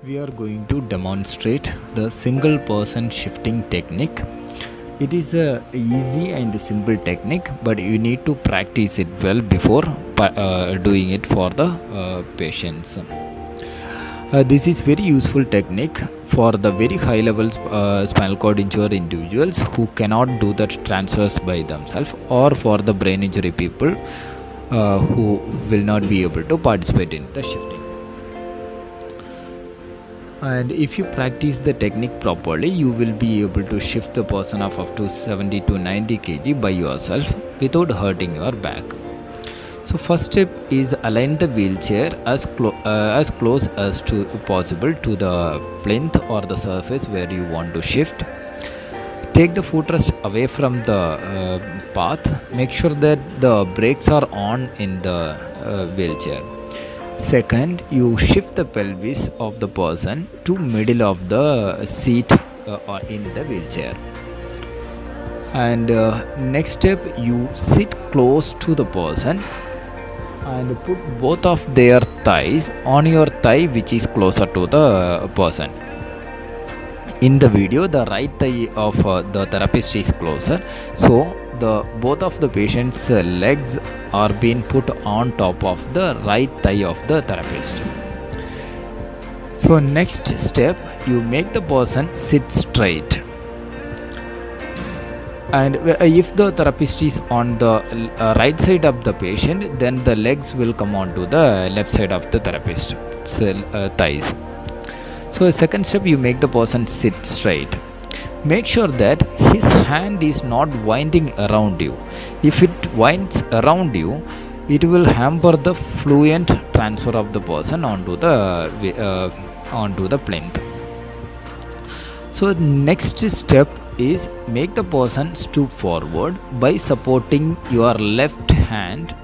We are going to demonstrate the single person shifting technique. It is a easy and simple technique, but you need to practice it well before doing it for the patients. This is very useful technique for the very high level spinal cord injured individuals who cannot do the transfers by themselves, or for the brain injury people who will not be able to participate in the shifting. And if you practice the technique properly, you will be able to shift the person of up to 70 to 90 kg by yourself without hurting your back. So first step is align the wheelchair as close as to possible to the plinth or the surface where you want to shift. Take the footrest away from the path. Make sure that the brakes are on in the wheelchair. Second, you shift the pelvis of the person to middle of the seat or in the wheelchair. And next step, you sit close to the person and put both of their thighs on your thigh, which is closer to the person. In the video, the right thigh of the therapist is closer, so the both of the patient's legs are being put on top of the right thigh of the therapist. So next step, you make the person sit straight, and if the therapist is on the right side of the patient, then the legs will come on to the left side of the therapist's thighs. So second step, you make the person sit straight. Make sure that his hand is not winding around you. If it winds around you, it will hamper the fluent transfer of the person onto the plinth. So next step is make the person stoop forward by supporting your left hand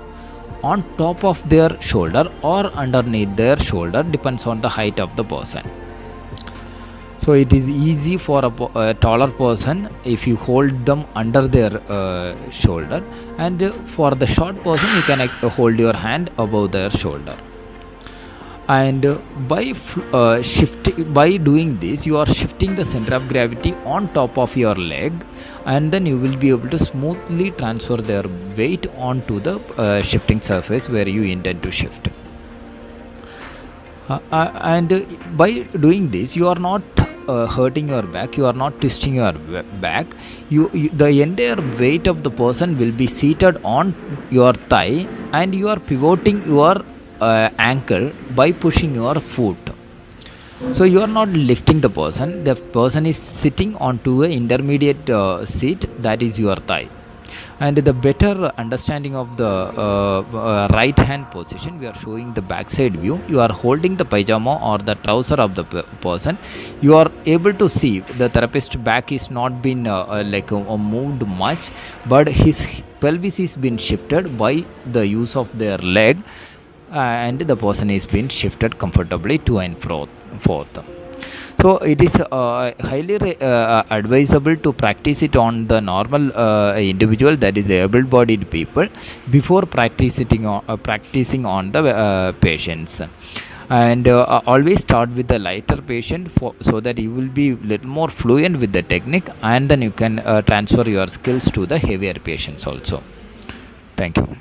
on top of their shoulder or underneath their shoulder, depends on the height of the person. So it is easy for a taller person if you hold them under their shoulder, and for the short person you can hold your hand above their shoulder. And by doing this, you are shifting the center of gravity on top of your leg, and then you will be able to smoothly transfer their weight onto the shifting surface where you intend to shift. And by doing this, you are not hurting your back, you are not twisting your back. The entire weight of the person will be seated on your thigh, and you are pivoting your ankle by pushing your foot. So you are not lifting the person is sitting onto an intermediate seat, that is your thigh. And the better understanding of the right hand position, we are showing the backside view. You are holding the pajama or the trouser of the person. You are able to see the therapist's back is not been moved much, but his pelvis is been shifted by the use of their leg, and the person is being shifted comfortably to and forth. So it is highly advisable to practice it on the normal individual, that is able-bodied people, before practicing on the patients. And always start with the lighter patient so that you will be little more fluent with the technique, and then you can transfer your skills to the heavier patients also. Thank you.